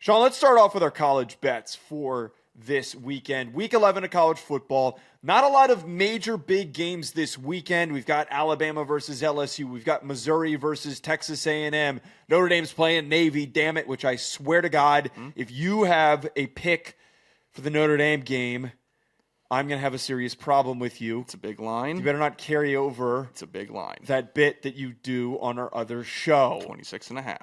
Sean, let's start off with our college bets for this weekend. Week 11 of college football. Not a lot of major big games this weekend. We've got Alabama versus LSU. We've got Missouri versus Texas A&M. Notre Dame's playing Navy, damn it, which I swear to God, if you have a pick for the Notre Dame game, I'm going to have a serious problem with you. It's a big line. You better not carry over. It's a big line. That bit that you do on our other show. 26.5.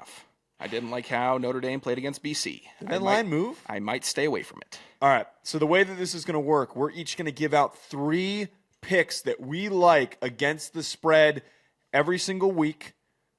I didn't like how Notre Dame played against BC. Did that line move? I might stay away from it. All right. So the way that this is going to work, we're each going to give out 3 picks that we like against the spread every single week.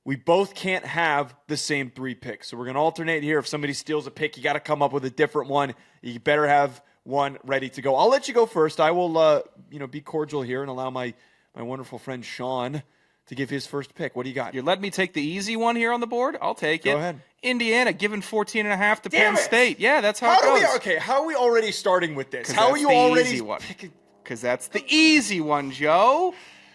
We both can't have the same 3 picks. So we're going to alternate here. If somebody steals a pick, you got to come up with a different one. You better have one ready to go. I'll let you go first. I will be cordial here and allow my wonderful friend Sean to give his first pick. What do you got? You let me take the easy one here on the board? I'll take it. Go ahead. Indiana giving 14.5 to Penn State. Yeah, that's how it goes. How are we already starting with this? How are you already picking? Because that's the easy one, Joe.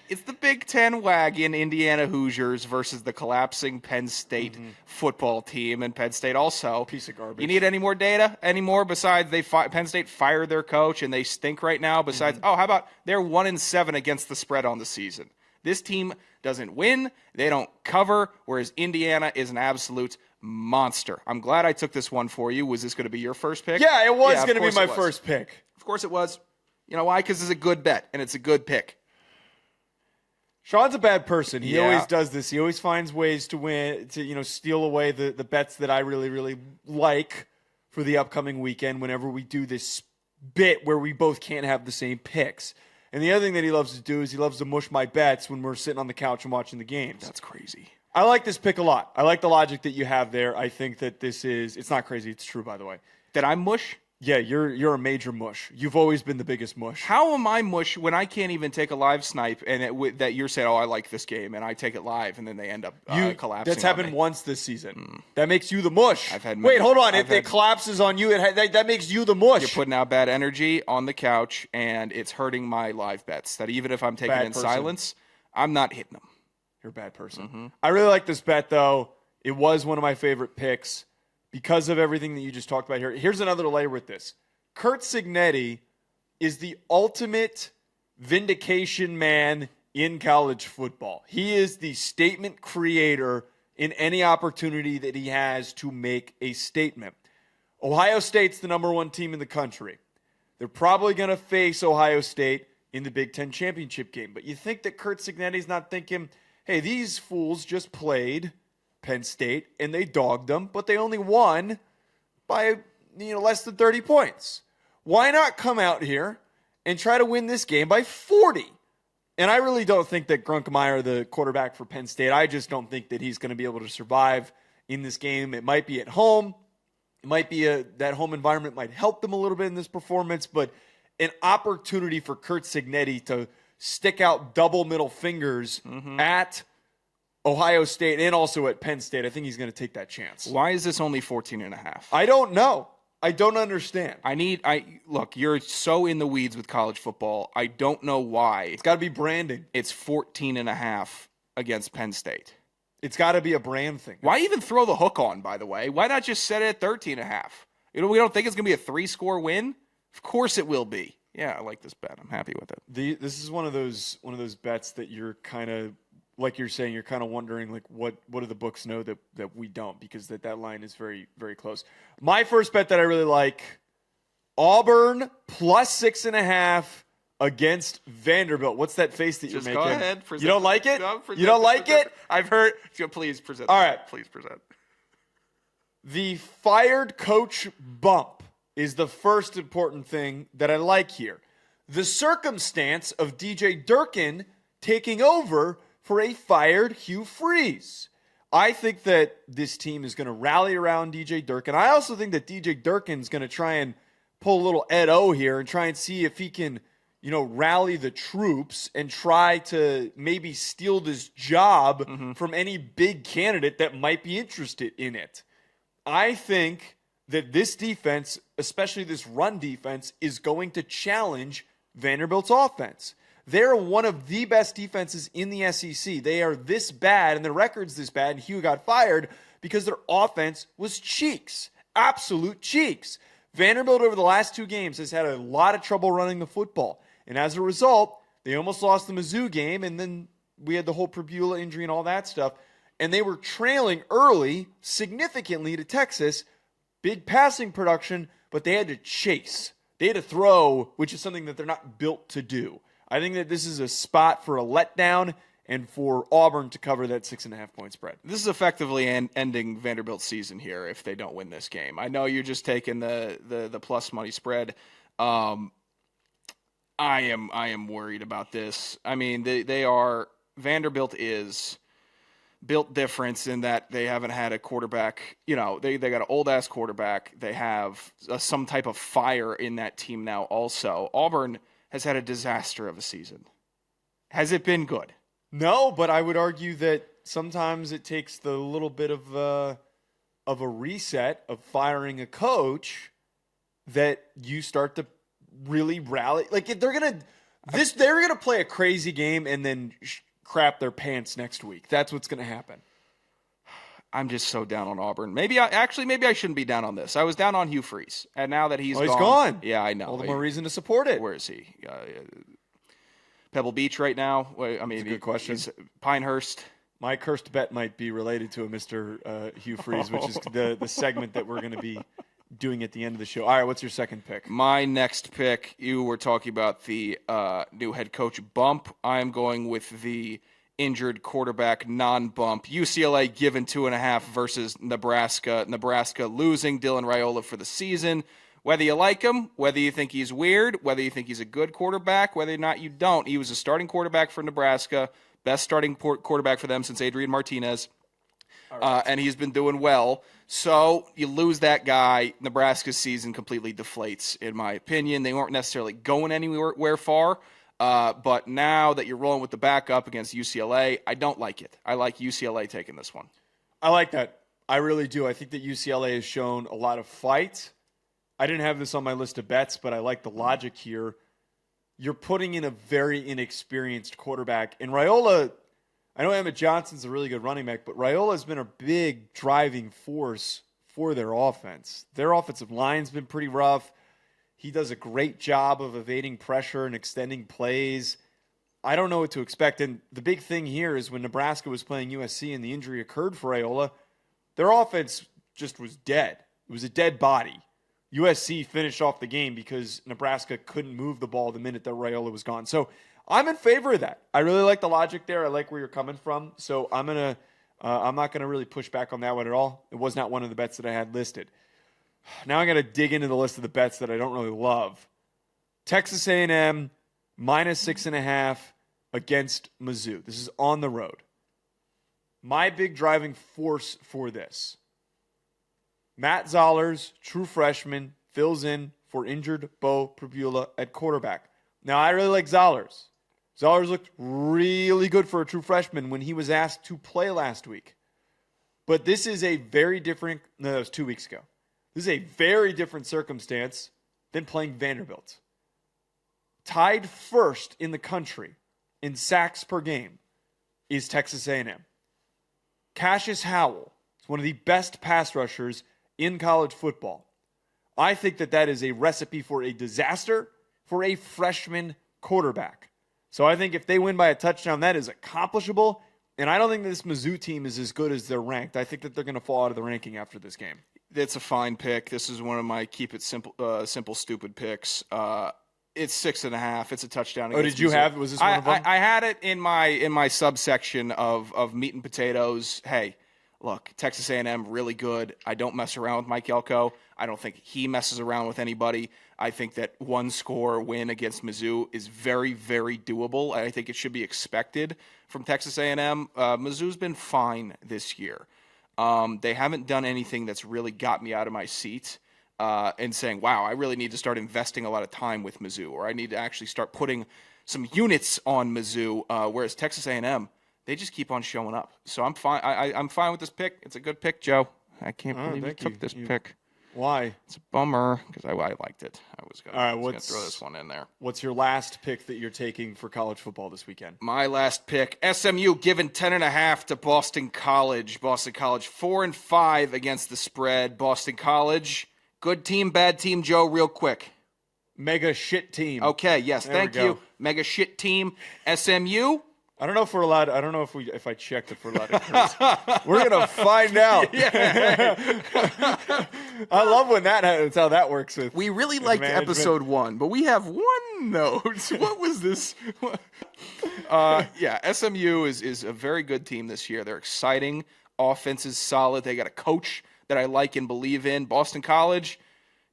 It's the Big Ten wagon, Indiana Hoosiers versus the collapsing Penn State football team, and Penn State also. Piece of garbage. You need any more data? Any more besides Penn State fired their coach and they stink right now? Besides, how about they're 1-7 against the spread on the season? This team doesn't win. They don't cover, whereas Indiana is an absolute monster. I'm glad I took this one for you. Was this going to be your first pick? Yeah, it was going to be my first pick. Of course it was. You know why? Because it's a good bet, and it's a good pick. Sean's a bad person. He always does this. He always finds ways to win, to steal away the bets that I really, really like for the upcoming weekend whenever we do this bit where we both can't have the same picks. And the other thing that he loves to do is he loves to mush my bets when we're sitting on the couch and watching the games. That's crazy. I like this pick a lot. I like the logic that you have there. I think that it's not crazy. It's true, by the way. That I'm mush? Yeah, you're a major mush. You've always been the biggest mush. How am I mush when I can't even take a live snipe and that you're saying, I like this game, and I take it live, and then they end up collapsing? That's happened once this season. That makes you the mush. Wait, hold on. If it collapses on you, that makes you the mush. You're putting out bad energy on the couch, and it's hurting my live bets. That even if I'm taking in silence, I'm not hitting them. You're a bad person. I really like this bet, though. It was one of my favorite picks. Because of everything that you just talked about here, here's another layer with this. Curt Cignetti is the ultimate vindication man in college football. He is the statement creator in any opportunity that he has to make a statement. Ohio State's the number 1 team in the country. They're probably going to face Ohio State in the Big Ten championship game. But you think that Curt Cignetti's not thinking, hey, these fools just played Penn State, and they dogged them, but they only won by less than 30 points. Why not come out here and try to win this game by 40? And I really don't think that Grunkemeyer, the quarterback for Penn State, I just don't think that he's going to be able to survive in this game. It might be at home. It might be that home environment might help them a little bit in this performance, but an opportunity for Curt Cignetti to stick out double middle fingers at Ohio State and also at Penn State. I think he's going to take that chance. Why is this only 14.5? I don't know. I don't understand. Look, you're so in the weeds with college football. I don't know why. It's got to be branding. It's 14.5 against Penn State. It's got to be a brand thing. Why even throw the hook on, by the way? Why not just set it at 13.5? We don't think it's going to be a 3-score win? Of course it will be. Yeah, I like this bet. I'm happy with it. This is one of those bets that you're kind of, like you're saying, you're kind of wondering, like, what do the books know that we don't, because that line is very, very close. My first bet that I really like, Auburn plus 6.5 against Vanderbilt. What's that face that you're making? Go ahead. You don't like it? You don't like it? I've heard. Please present. All right. Please present. The fired coach bump is the first important thing that I like here. The circumstance of DJ Durkin taking over for a fired Hugh Freeze. I think that this team is going to rally around DJ Durkin. I also think that DJ Durkin's going to try and pull a little Ed O here and try and see if he can, rally the troops and try to maybe steal this job from any big candidate that might be interested in it. I think that this defense, especially this run defense, is going to challenge Vanderbilt's offense. They're one of the best defenses in the SEC. They are this bad, and their record's this bad, and Hugh got fired because their offense was cheeks. absolute cheeks. Vanderbilt over the last 2 games has had a lot of trouble running the football. And as a result, they almost lost the Mizzou game, and then we had the whole Pribula injury and all that stuff. And they were trailing early significantly to Texas. Big passing production, but they had to chase. They had to throw, which is something that they're not built to do. I think that this is a spot for a letdown and for Auburn to cover that 6.5-point spread. This is effectively ending Vanderbilt's season here if they don't win this game. I know you're just taking the plus money spread. I am worried about this. I mean, Vanderbilt is built different in that they haven't had a quarterback. You know, they got an old-ass quarterback. They have some type of fire in that team now also. Auburn has had a disaster of a season. Has it been good? No, but I would argue that sometimes it takes the little bit of a reset of firing a coach that you start to really rally. Like if they're gonna play a crazy game and then crap their pants next week. That's what's gonna happen. I'm just so down on Auburn. Maybe I shouldn't be down on this. I was down on Hugh Freeze, and now that he's gone. Yeah, I know. All the more reason to support it. Where is he? Pebble Beach right now. I mean, that's a good question. Pinehurst. My cursed bet might be related to a Mr. Hugh Freeze, which is the segment that we're going to be doing at the end of the show. All right, what's your second pick? My next pick, you were talking about the new head coach bump. I'm going with the injured quarterback non-bump. UCLA given 2.5 versus Nebraska. Nebraska losing Dylan Raiola for the season. Whether you like him, whether you think he's weird, whether you think he's a good quarterback, whether or not you don't. He was a starting quarterback for Nebraska, best starting quarterback for them since Adrian Martinez, and he's been doing well. So you lose that guy, Nebraska's season completely deflates, in my opinion. They weren't necessarily going anywhere far, but now that you're rolling with the backup against UCLA, I don't like it. I like UCLA taking this one. I like that. I really do. I think that UCLA has shown a lot of fight. I didn't have this on my list of bets, but I like the logic here. You're putting in a very inexperienced quarterback. And Raiola, I know Emmett Johnson's a really good running back, but Raiola has been a big driving force for their offense. Their offensive line's been pretty rough. He does a great job of evading pressure and extending plays. I don't know what to expect. And the big thing here is when Nebraska was playing USC and the injury occurred for Raiola, their offense just was dead. It was a dead body. USC finished off the game because Nebraska couldn't move the ball the minute that Raiola was gone. So I'm in favor of that. I really like the logic there. I like where you're coming from. So I'm not gonna really push back on that one at all. It was not one of the bets that I had listed. Now I'm gonna dig into the list of the bets that I don't really love. Texas A&M minus 6.5 against Mizzou. This is on the road. My big driving force for this. Matt Zollers, true freshman, fills in for injured Bo Pribula at quarterback. Now, I really like Zollers. Zollers looked really good for a true freshman when he was asked to play last week. But this is a very different – no, that was 2 weeks ago. This is a very different circumstance than playing Vanderbilt. Tied first in the country in sacks per game is Texas A&M. Cassius Howell is one of the best pass rushers in college football. I think that is a recipe for a disaster for a freshman quarterback. So I think if they win by a touchdown, that is accomplishable. And I don't think this Mizzou team is as good as they're ranked. I think that they're going to fall out of the ranking after this game. It's a fine pick. This is one of my keep it simple stupid picks. It's 6.5. It's a touchdown. Oh, did you Mizzou. have? Was this one of them? I had it in my subsection of meat and potatoes. Hey, look, Texas A&M really good. I don't mess around with Mike Elko. I don't think he messes around with anybody. I think that one score win against Mizzou is very, very doable. I think it should be expected from Texas A&M. Mizzou's been fine this year. They haven't done anything that's really got me out of my seat and saying, wow, I really need to start investing a lot of time with Mizzou, or I need to actually start putting some units on Mizzou, whereas Texas A&M, they just keep on showing up. So I'm fine. I'm fine with this pick. It's a good pick, Joe. I can't believe you took this pick. Why? It's a bummer because I liked it. I was going to throw this one in there. What's your last pick that you're taking for college football this weekend? My last pick, SMU given 10.5 to Boston College. Boston College 4-5 against the spread. Boston College, good team, bad team, Joe, real quick. Mega shit team. Okay, yes, thank you. Mega shit team. SMU. I don't know if we're allowed. I don't know if I checked if we're allowed to curse. We're gonna find out. I love when that's how that works. We really liked episode 1, but we have one note. What was this? SMU is a very good team this year. They're exciting. Offense is solid. They got a coach that I like and believe in. Boston College,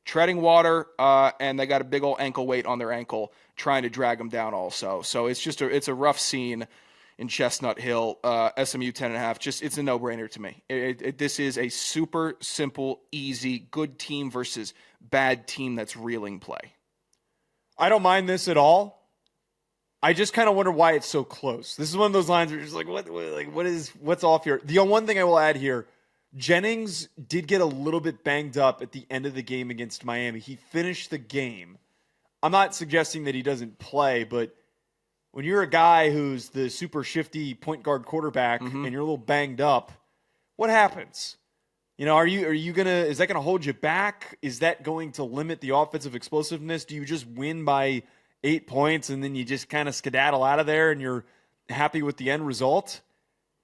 treading water, and they got a big old ankle weight on their ankle, trying to drag them down also. So it's a rough scene in Chestnut Hill. SMU 10.5, it's a no-brainer to me. This is a super simple, easy, good team versus bad team that's reeling play. I don't mind this at all. I just kind of wonder why it's so close. This is one of those lines where you're just like, what's off here? The one thing I will add here, Jennings did get a little bit banged up at the end of the game against Miami. He finished the game. I'm not suggesting that he doesn't play, but when you're a guy who's the super shifty point guard quarterback and you're a little banged up, what happens? You know, is that gonna hold you back? Is that going to limit the offensive explosiveness? Do you just win by 8 points and then you just kind of skedaddle out of there and you're happy with the end result?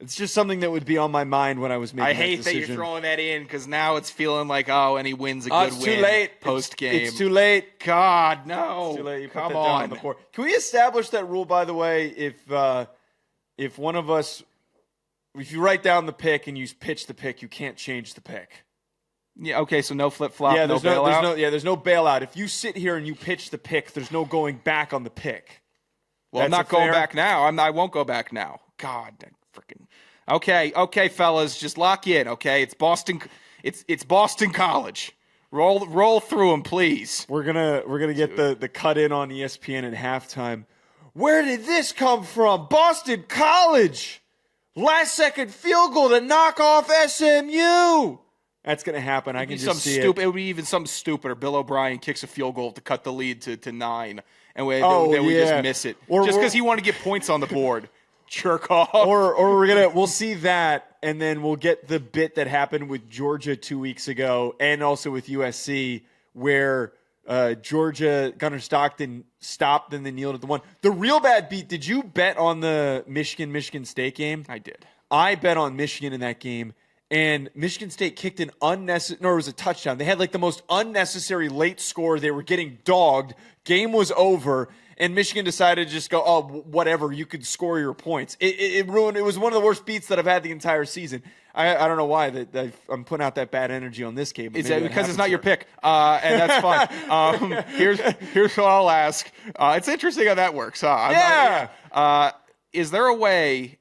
It's just something that would be on my mind when I was making that decision. I hate that you're throwing that in because now it's feeling like, and he wins a good it's win too late. post-game. It's too late. God, no. It's too late. You put Come that down on. the board. Can we establish that rule, by the way, if one of us, if you write down the pick and you pitch the pick, you can't change the pick? Yeah, okay, so no flip-flop, no bailout? There's no bailout. If you sit here and you pitch the pick, there's no going back on the pick. Well, I'm not going back now. I won't go back now. God, that freaking... Okay, fellas, just lock in. Okay, it's Boston. It's Boston College. Roll through them, please. We're gonna get the cut in on ESPN at halftime. Where did this come from? Boston College, last second field goal to knock off SMU. That's gonna happen. I can just see it. It would be even something stupid. Or Bill O'Brien kicks a field goal to cut the lead to 9, and we just miss it just because he wanted to get points on the board. Jerk off. Or we'll see that, and then we'll get the bit that happened with Georgia 2 weeks ago, and also with USC, where Georgia Gunnar Stockton stopped and then kneeled at the 1. The real bad beat. Did you bet on the Michigan State game? I did. I bet on Michigan in that game, and Michigan State kicked an unnecessary. No, it was a touchdown. They had like the most unnecessary late score. They were getting dogged. Game was over. And Michigan decided to just go, whatever, you could score your points. It ruined. It was one of the worst beats that I've had the entire season. I don't know why that I'm putting out that bad energy on this game. Is that because it's not your pick? And that's fine. Here's what I'll ask. It's interesting how that works, huh? Is there a way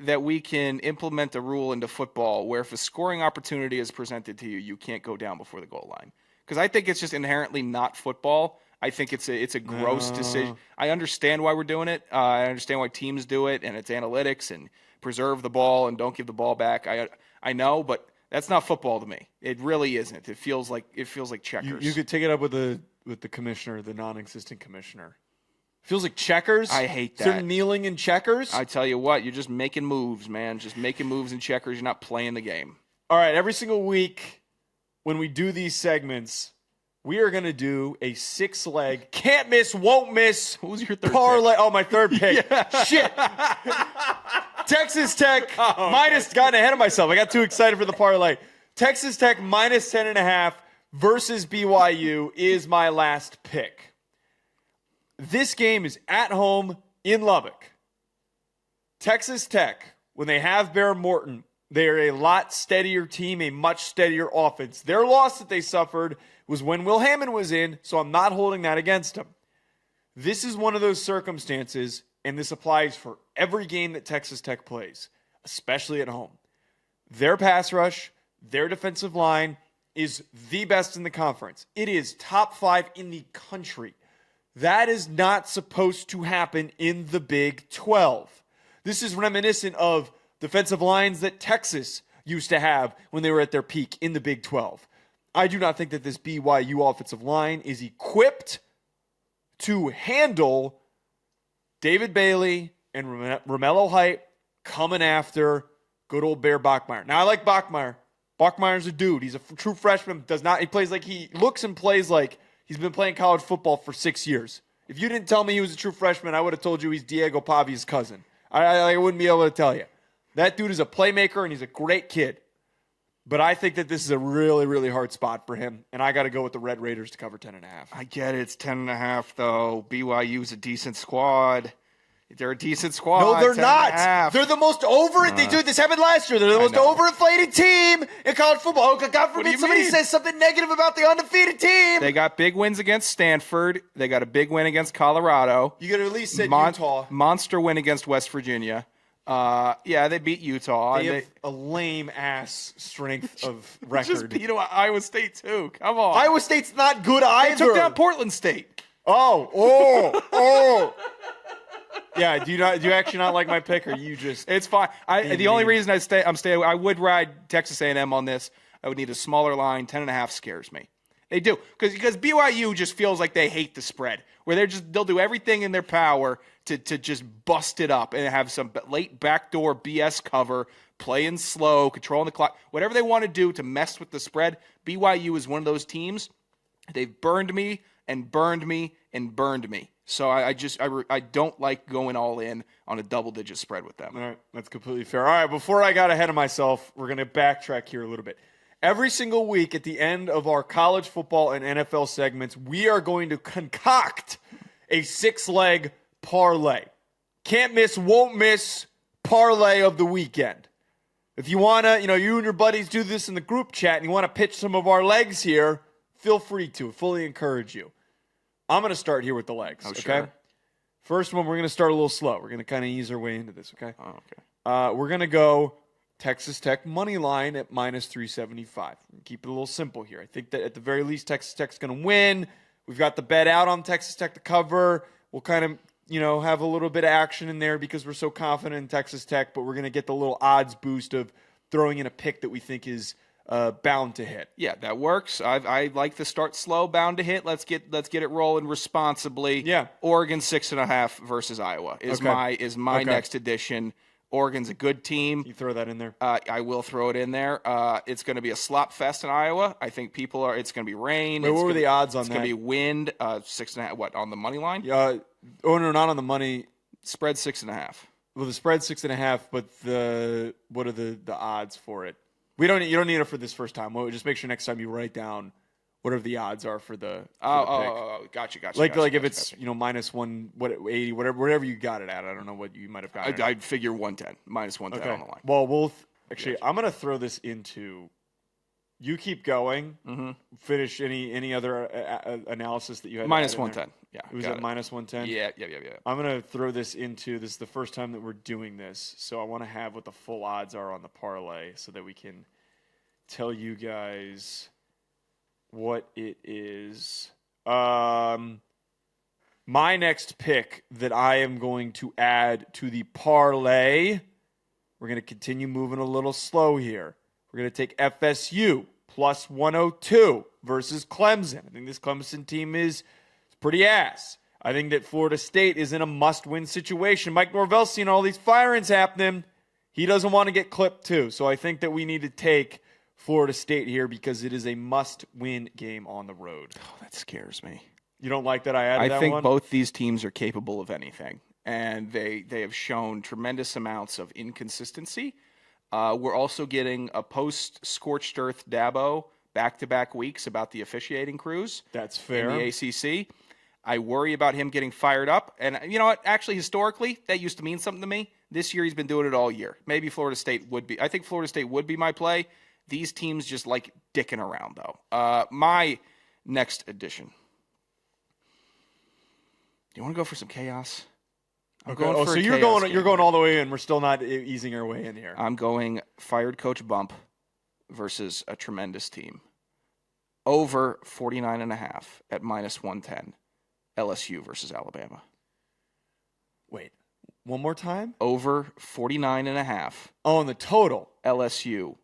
that we can implement a rule into football where if a scoring opportunity is presented to you, you can't go down before the goal line? Because I think it's just inherently not football. I think it's a gross decision. I understand why we're doing it. I understand why teams do it, and it's analytics and preserve the ball and don't give the ball back. I know, but that's not football to me. It really isn't. It feels like checkers. You could take it up with the commissioner, the non-existent commissioner. Feels like checkers. I hate that. They're kneeling in checkers. I tell you what, you're just making moves, man. Just making moves in checkers. You're not playing the game. All right, every single week when we do these segments, we are going to do a 6-leg, can't miss, won't miss. What was your third parlay? pick? Oh, my third pick. Shit. Texas Tech minus, gotten ahead of myself. I got too excited for the parlay. Texas Tech minus 10.5 versus BYU is my last pick. This game is at home in Lubbock. Texas Tech, when they have Bear Morton, they are a lot steadier team, a much steadier offense. Their loss that they suffered was when Will Hammond was in, so I'm not holding that against them. This is one of those circumstances, and this applies for every game that Texas Tech plays, especially at home. Their pass rush, their defensive line is the best in the conference. It is top 5 in the country. That is not supposed to happen in the Big 12. This is reminiscent of defensive lines that Texas used to have when they were at their peak in the Big 12. I do not think that this BYU offensive line is equipped to handle David Bailey and Romello Height coming after good old Bear Bachmeier. Now, I like Bachmeier. Bachmeier's a dude. He's a true freshman. He looks and plays like he's been playing college football for 6 years. If you didn't tell me he was a true freshman, I would have told you he's Diego Pavia's cousin. I wouldn't be able to tell you. That dude is a playmaker, and he's a great kid. But I think that this is a really, really hard spot for him, and I got to go with the Red Raiders to cover 10.5. I get it. It's 10.5, though. BYU's a decent squad. They're a decent squad. No, they're not. They're the most this happened last year. They're the most overinflated team in college football. Oh, God forbid somebody says something negative about the undefeated team. They got big wins against Stanford. They got a big win against Colorado. You could at least say Utah. Monster win against West Virginia. They beat Utah. They have a lame-ass strength of record. Just beat Iowa State, too. Come on. Iowa State's not good either. They took down Portland State. Oh. Yeah, do you actually not like my pick, or you just? It's fine. The only reason I'm staying. I would ride Texas A&M on this. I would need a smaller line. 10.5 scares me. They do because BYU just feels like they hate the spread, where they'll do everything in their power to just bust it up and have some late backdoor BS cover, playing slow, controlling the clock, whatever they want to do to mess with the spread. BYU is one of those teams. They've burned me and burned me and burned me. So I don't like going all in on a double-digit spread with them. All right, that's completely fair. All right, before I got ahead of myself, we're going to backtrack here a little bit. Every single week at the end of our college football and NFL segments, we are going to concoct a 6-leg parlay. Can't miss, won't miss parlay of the weekend. If you want to, you and your buddies do this in the group chat and you want to pitch some of our legs here, feel free to. Fully encourage you. I'm going to start here with the legs, okay? Sure. First one, we're going to start a little slow. We're going to kind of ease our way into this, okay? Oh, okay. We're going to go Texas Tech money line at -375. Keep it a little simple here. I think that at the very least, Texas Tech's going to win. We've got the bet out on Texas Tech to cover. We'll kind of, have a little bit of action in there because we're so confident in Texas Tech, but we're going to get the little odds boost of throwing in a pick that we think is bound to hit. Yeah, that works. I like to start slow, bound to hit. Let's get it rolling responsibly. Yeah. Oregon 6.5 versus Iowa is my next addition. Oregon's a good team. You throw that in there. I will throw it in there. It's going to be a slop fest in Iowa. I think it's going to be rain. Wait, what were the odds on that? It's going to be wind. 6.5. What, on the money line? No, not on the money. Spread 6.5. Well, the spread's 6.5, but what are the odds for it? You don't need it for this first time. Just make sure next time you write down whatever the odds are for the pick. Gotcha. If it's -1, 80, whatever you got it at. I don't know what you might have got it at. I'd figure 110, -110 on the line. Well, I'm going to throw this into. You keep going. Mm-hmm. Finish any other analysis that you had. -110. Yeah, it was at -110. Yeah. I'm going to throw this into. This is the first time that we're doing this, so I want to have what the full odds are on the parlay, so that we can tell you guys what it is. My next pick that I am going to add to the parlay. We're going to continue moving a little slow here. We're going to take FSU +102 versus Clemson. I think this Clemson team is pretty ass. I think that Florida State is in a must-win situation. Mike Norvell's seen all these firings happening. He doesn't want to get clipped too. So I think that we need to take Florida State here because it is a must-win game on the road. Oh, that scares me. You don't like that I added that one? I think both these teams are capable of anything, and they have shown tremendous amounts of inconsistency. We're also getting a post-Scorched Earth Dabo back-to-back weeks about the officiating crews. That's fair. In the ACC. I worry about him getting fired up. And you know what? Actually, historically, that used to mean something to me. This year, he's been doing it all year. Maybe Florida State would be. I think Florida State would be my play. These teams just like dicking around, though. My next addition. Do you want to go for some chaos? So you're going all the way in. We're still not easing our way in here. I'm going fired coach bump versus a tremendous team. Over 49.5 at -110. LSU versus Alabama. Wait, one more time? Over 49.5. Oh, and the total. LSU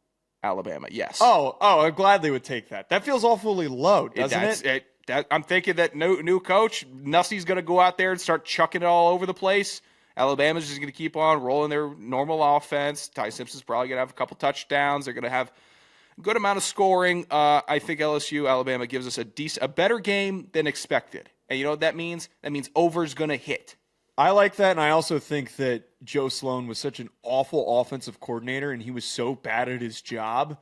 Alabama, yes. Oh, I gladly would take that. That feels awfully low, doesn't it? I'm thinking that new coach, Nussey's going to go out there and start chucking it all over the place. Alabama's just going to keep on rolling their normal offense. Ty Simpson's probably going to have a couple touchdowns. They're going to have a good amount of scoring. I think LSU, Alabama gives us a better game than expected. And you know what that means? That means over's going to hit. I like that, and I also think that Joe Sloan was such an awful offensive coordinator, and he was so bad at his job,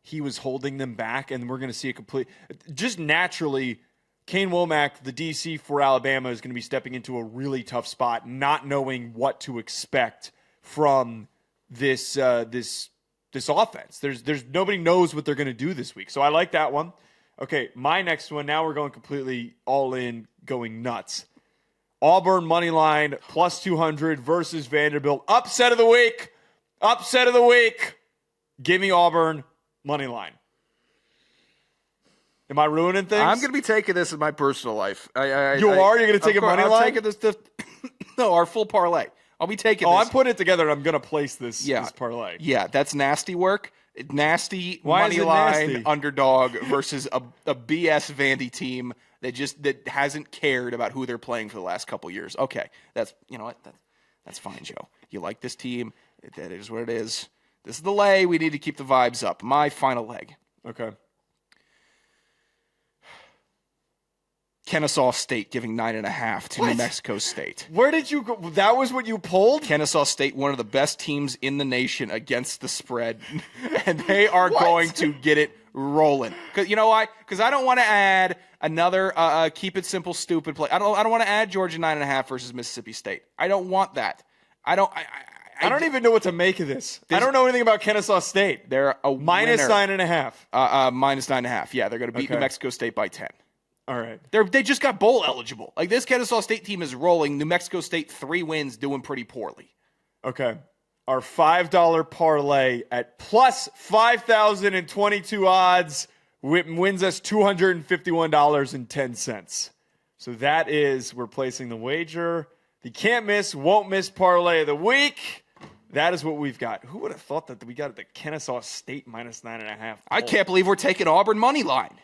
he was holding them back, and we're going to see a complete – just naturally, Kane Womack, the DC for Alabama, is going to be stepping into a really tough spot, not knowing what to expect from this offense. There's nobody knows what they're going to do this week, so I like that one. Okay, my next one, now we're going completely all in, going nuts. Auburn money line plus 200 versus Vanderbilt. Upset of the week. Upset of the week. Give me Auburn money line. Am I ruining things? I'm going to be taking this in my personal life. You're going to take a money line? I'm taking this no, our full parlay. I'll be taking this. I'm putting it together and I'm going to place this parlay. Yeah, that's nasty work. Nasty Why money is it line nasty? Underdog versus a BS Vandy team that hasn't cared about who they're playing for the last couple years. Okay, that's you know what that's fine, Joe. You like this team? That is what it is. This is the lay. We need to keep the vibes up. My final leg. Okay. Kennesaw State giving 9.5 to New Mexico State. Where did you go? That was what you pulled? Kennesaw State, one of the best teams in the nation against the spread, and they are going to get it rolling. Cause you know why? Because I don't want to add another keep it simple, stupid play. I don't want to add Georgia 9.5 versus Mississippi State. I don't want that. I don't even know what to make of this. I don't know anything about Kennesaw State. They're a minus winner. 9.5. Minus 9.5. Yeah, they're going to beat New Mexico State by 10. All right. They just got bowl eligible. Like, this Kennesaw State team is rolling. New Mexico State, 3 wins, doing pretty poorly. Okay. Our $5 parlay at plus 5,022 odds wins us $251.10. So that is, we're placing the wager. The can't miss, won't miss parlay of the week. That is what we've got. Who would have thought that we got the Kennesaw State minus 9.5? I can't believe we're taking Auburn money line.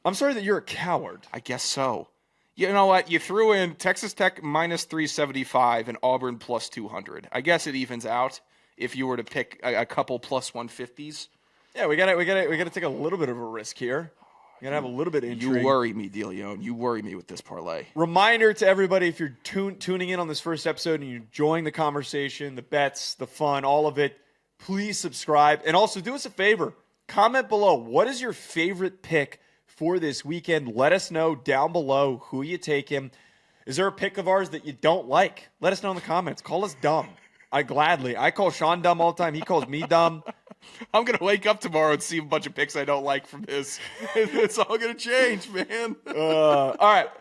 I'm sorry that you're a coward. I guess so. You know what? You threw in Texas Tech minus 375 and Auburn plus 200. I guess it evens out if you were to pick a couple plus 150s. Yeah, we gotta take a little bit of a risk here. We gotta have a little bit of intrigue. You worry me, DeLeone. You worry me with this parlay. Reminder to everybody: if you're tuning in on this first episode and you're enjoying the conversation, the bets, the fun, all of it, please subscribe and also do us a favor: comment below. What is your favorite pick for this weekend? Let us know down below who you taking. Is there a pick of ours that you don't like? Let us know in the comments. Call us dumb. I call Sean dumb all the time. He calls me dumb. I'm going to wake up tomorrow and see a bunch of picks I don't like from this. It's all going to change, man. All right.